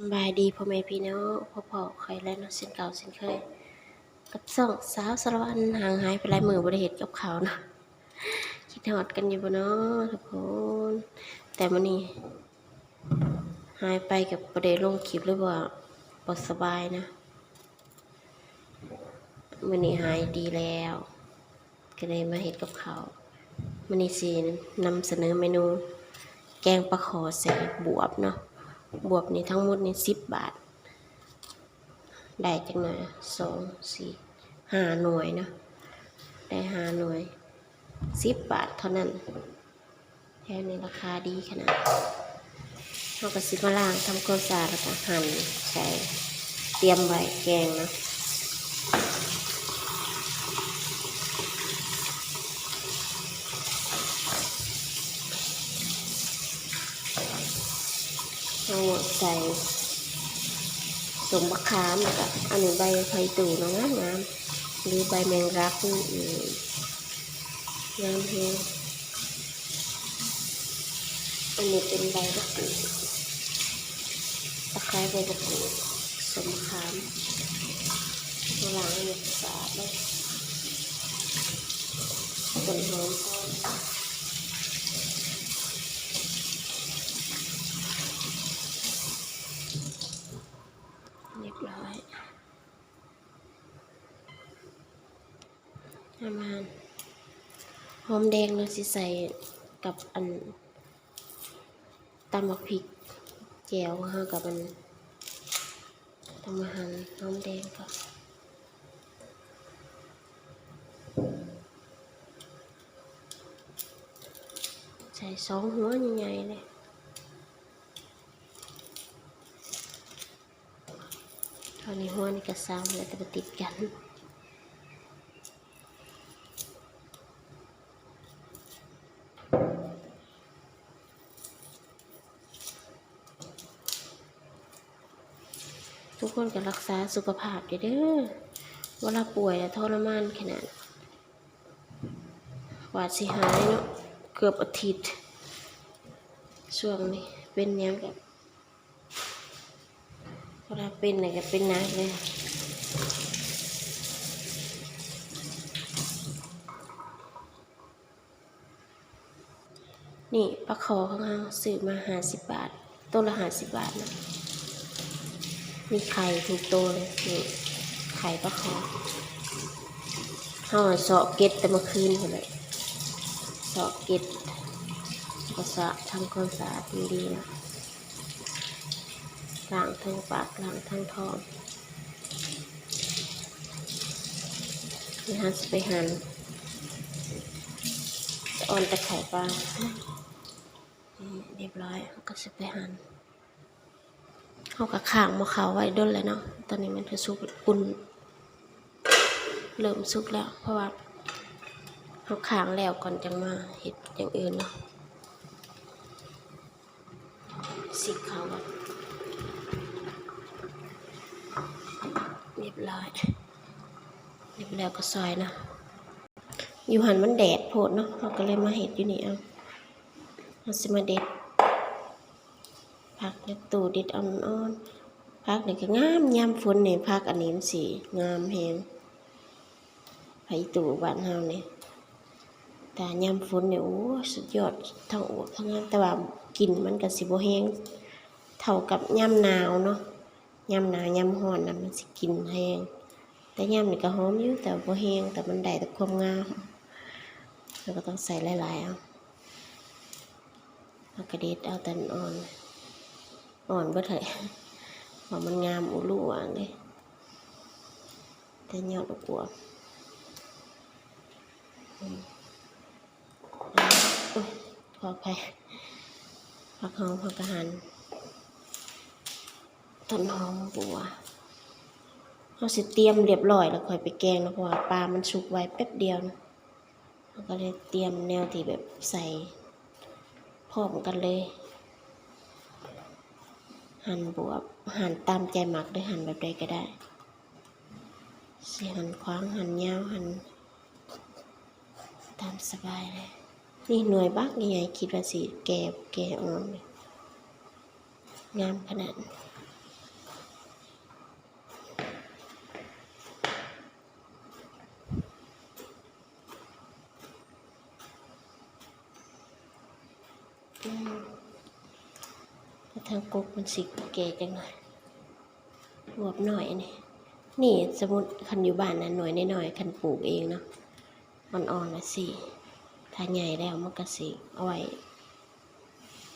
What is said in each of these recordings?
สบายดีพ่อแม่พี่น้องพ่อใครแล้วเนาะเส้นเก่าเส้นเคยกับสองสาวสารวัตรห่างหายไปหลายมือบริเหตุกับเขาเนาะคิดฮอดกันอยู่บ่เนาะทุกคนแต่มื้อนี้หายไปกับบ่ได้ลงคลิปหรือว่าบ่สบายนะมื้อนี้หายดีแล้วก็เลยมาเฮ็ดกับเขาวมื้อนี้สินำเสนอเมนูแกงปลาขอใส่บวบเนาะบวบนี่ทั้งหมดนี่10 บาทได้จังหน่อย2 4 5 หน่วยนะได้5 หน่วย10 บาทเท่านั้นแค่นี้ราคาดีขนาดเราก็สิมาล้างทำความสะอาดแล้วก็หั่นใส่เตรียมไว้แกงนะเอาใส่สมบักขามแล้วก็อันนี้ใบไผ่ตู่เนาะงามหรือใบแมงรักงามเฮงอันนี้เป็นใบมะกรูดตะไคร้ใบมะกรูดสมบักขามล้างให้สะอาดเลยต้นหอมเรียบร้อยประมาณหอมแดงเราสิใส่กับอันตำบักพริกแจ่วกับมันทำอาหารหอมแดงก่อนใส่2 หัวใหญ่ๆเลยตอนนี้หัวนี่ก็ซ้ำแล้วแต่ติดกันทุกคนก็รักษาสุขภาพเด้อเวลาป่วยทรมานขนาดหวาดสิหายเนาะเกือบอาทิตย์ช่วงนี้เป็นยังกับเวลาเป็นอะไรก็เป็นนักเลยนี่ปลาคอของเราซื้อมา50 บาทต้นละ50 บาทนะมีไข่ถูกโตเลยนี่ไข่ปลาคอห่อเสาะเก็ดแต่เมื่อคืนเลยเสาะเก็ดก็สะทำความสะอาดดีๆนะล้างทั้งปากล้างทั้งท้องนี่ฮะไปหั่นจะอ่อนตะไคร่ปลาเรียบร้อยก็จะไปหั่นเขาก็ข้างมาเขาไว้ด้นเลยเนาะตอนนี้มันจะสุกอุ่นเริ่มสุกแล้วเพราะว่าเขาข้างแล้วก่อนจังมาเห็ดอย่างอื่นเนาะสีขาวเรียบร้อยเรียบร้อยก็ซอยนะอยู่หันมันแดดโผดเนาะเราก็เลยมาเห็ดอยู่นี่เอาสิมาเด็ดผักเล็กตู่เด็ดอ่อนๆผักนี่ก็งามยามฝนนี่ผักอันนี้มันสีงามแฮงไผ่ตู่บ้านเฮานี่แต่ยามฝนเนี่ยโอ้สุดยอดทั้งอวบทั้งงามแต่ว่ากลิ่นมันก็สิบ่แห้งเท่ากับยามหนาวเนาะยามหนาวยามร้อนน่ะมันสิกลิ่นแห้งแต่ยามนี่ก็หอมอยู่แต่บ่แห้งแต่มันได้แต่ความงามแล้วก็ต้องใส่หลายๆเอากระเด็ดเอาแต่อ่อนเบิดเลยเพราะมันงามอุลุอ่างเลยแต่ยอดอวบขออภัยผักหอมผักกระหันต้นหอมบัวเราสิเตรียมเรียบร้อยแล้วค่อยไปแกงนะเพราะว่าปลามันสุกไว้แป๊บเดียวนะเราก็เลยเตรียมแนวที่แบบใส่พร้อมกันเลยหั่นบวบหั่นตามใจหมักหรือหั่นแบบใดก็ได้สิหั่นขวางหั่นยาวหั่นตามสบายเลยนี่หน่วยบักใหญ่ๆคิดว่าสิแก่อ่อนเลยงามขนาด ทางกกมันสิแก่จังหน่อยบวบหน่อยนี่สมมุติคันอยู่บ้านนะหน่อยน้อยๆคันปลูกเองเนาะอ่อนๆนะสิถ้าใหญ่แล้วมันก็สิเอาไว้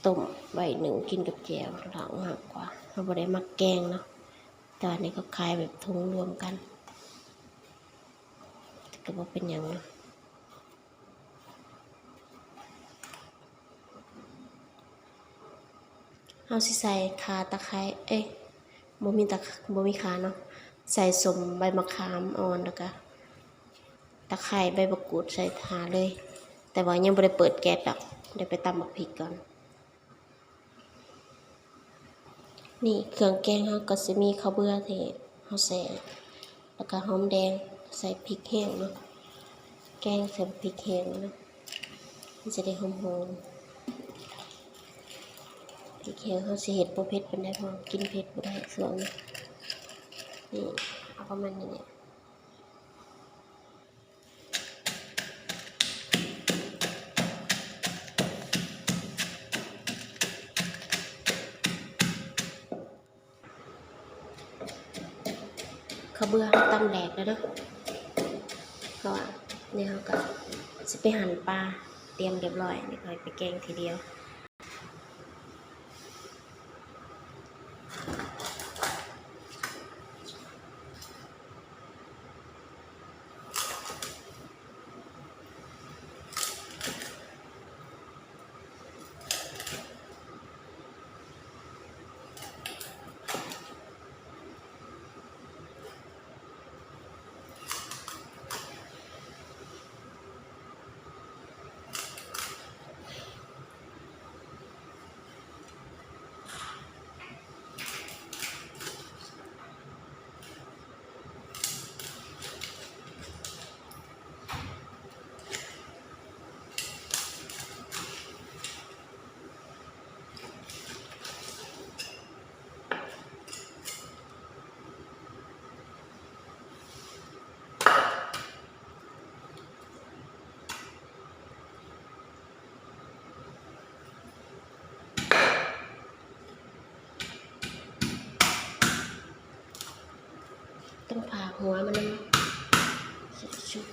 ต้มไว้หนึ่งกินกับแจ่วหลังมากกว่าเราบ่ได้มักแกงเนาะแต่อันนี้ก็ขายแบบทุงรวมกันก็บ่เป็นหยังเนาะเอาสิใส่ข่าตะไคร้บ่มีข่าเนาะใส่สมใบมะขามอ่อนแล้วก็ตะไคร้ใบมะกรูดใส่ทาเลยแต่ว่ายังบ่ได้เปิดแก๊สดอกเดี๋ยวไปตำบักพริกก่อนนี่เครื่องแกงเฮาก็สิมีข้าวเบื่อที่เฮาใส่แล้วก็หอมแดงใส่พริกแห้งเนาะแกงใส่พริกแห้งเนาะมันจะได้หอมๆพริกแห้งเฮาสิเฮ็ดบ่เผ็ดปานใดเพราะกินเผ็ดบ่ได้ส่วนนี่เอาประมาณนี้ข้าวเบื่อเฮาตำแหลกแล้วเนาะก็นี่เฮาก็สิไปหั่นปลาเตรียมเรียบร้อยนี่ค่อยไปแกงทีเดียวต้องผ่าหัวมันนะชุบ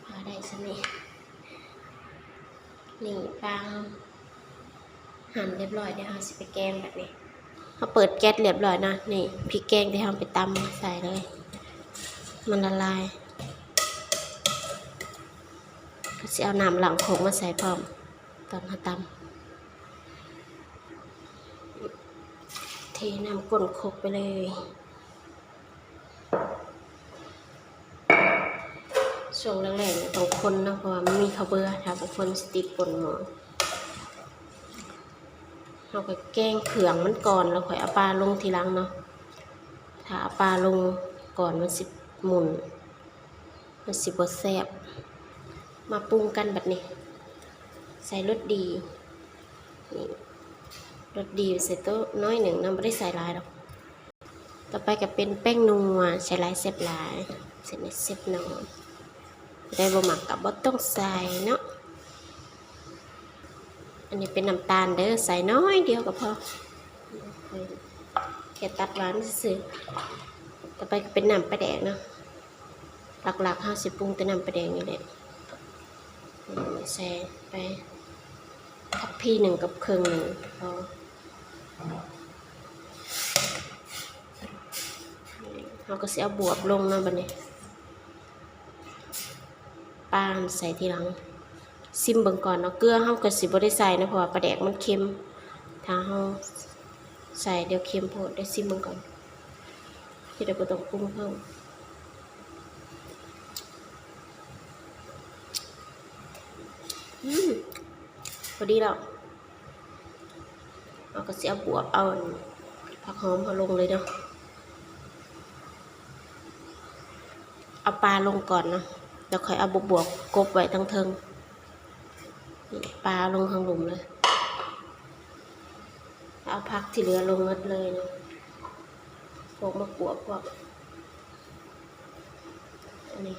ผ่าได้ซะนี่ปลาหั่นเรียบร้อยเดี๋ยวเราสิไปแกงแบบนี้เราเปิดแก๊สเรียบร้อยนะนี่พริกแกงที่เราไปตำใส่เลยมันละลายก็จะเอาน้ำหลังโขงมาใส่พร้อมตอนเราตำเทน้ำก้นโคกไปเลยช่วงแรกๆต้องคนนะเพราะว่ามันมีข้าวเบื่อถ้าบางคนสติปนหมอเราก็แกงเขืองมันก่อนแล้วค่อยเอาปลาลงทีหลังเนาะถ้าเอาปลาลงก่อนมันสิหมุนมันสิบ่แซ่บมาปรุงกันแบบนี้ใส่รสดีนี่รสดีใส่โต๊ะน้อยหนึ่งน้ำไม่ได้ใส่หลายหรอกต่อไปก็เป็นแป้งนัวใส่หลายเสพหลายใส่ในเสพน้อยได้บ่หมักกับบ่ต้องใส่เนาะอันนี้เป็นน้ำตาลเด้อใส่น้อยเดียวก็พอแค่ตัดหวานซื่อต่อไปก็เป็นน้ำปลาแดกเนาะหลักๆ50ปรุงแต่น้ำปลาแดกนี่แหละใส่ไปทัพพีหนึ่งกับครึ่งหนึ่งพอเราก็เอาบวบลงนะบัดนี้ปลาใส่ทีหลังซิมเบิ่งก่อนเนาะเกลือเฮาก็สิบ่ได้ใส่นะเพราะว่าปลาแดกมันเค็มถ้าเฮาใส่เดี๋ยวเค็มโพดได้ซิมเบิ่งก่อนที่เดี๋ยวบ่ต้องปรุงเพิ่มพอดีแล้วเราก็สิเอาบวบเอาผักหอมเอาลงเลยเนาะเอาปลาลงก่อนนะแล้วค่อยเอาบวบกบไว้ทั้งเทิงปลาลงข้างหลุมเลยเอาผักที่เหลือลงหมดเลยนะพวกมะกรูดพวกอันนี้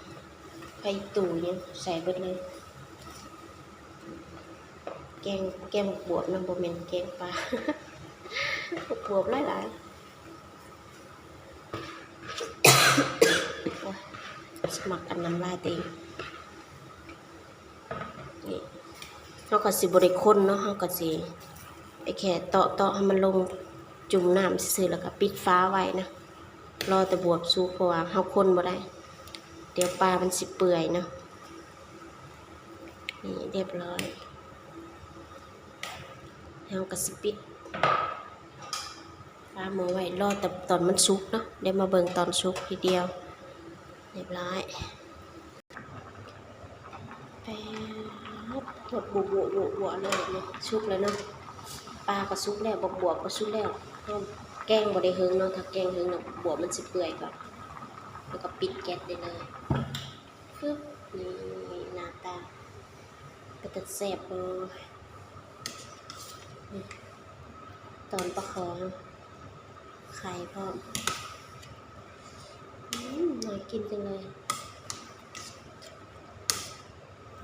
ไข่ตู่เนี่ยใส่เบิดเลย แกงบวบน้ำบะเมนแกงปลา บวบหลายๆ โอ้ยสมัครอันน้ำลายตัวเองนี่เขาก็สิบริคนเนาะเขาก็สิไอแค่เตาะให้มันลงจุ่มน้ำซื่อๆแล้วก็ปิดฟ้าไว้นะรอแต่บวบสุกเพราะว่าเขาคนบ่ได้ เดี๋ยวปลามันสิเปื่อยนะนี่เรียบร้อยแล้วก็สิปิดฟ้าหมูไว้รอแต่ตอนมันสุกเนาะเดี๋ยวมาเบิ่งตอนสุกทีเดียวเรียบร้อยแป๊บถดบัวเลยเนี่ยสุกแล้วเนาะปลาก็สุกแล้วบวบก็สุกแล้วแกงบ่ได้เฮิงเนาะถ้าแกงเฮิงเนาะบวบมันสิเปื่อยก่อนแล้วก็ปิดแก๊สได้เลยปึ๊บนี่หน้าตาก็จะแซ่บเลยตอนประคองไข่พร้อมน่ากินจังเลย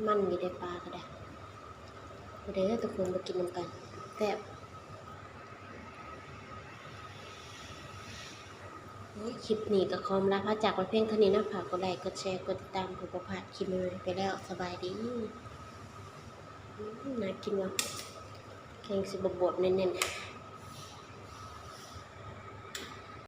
มันมีได้ปลาก็ได้เดี๋ยวทุกคนมากินน้ำกันแซ่บคลิปนี้ก็ขอลาพระจากไว้เพียงเท่านี้นะฝากกดไลค์กดแชร์กดติดตามเพื่อบ่พลาดคลิปใหม่ๆไปแล้วสบายดีน่ากินว่ะแกงสิบบวบๆเน้นๆ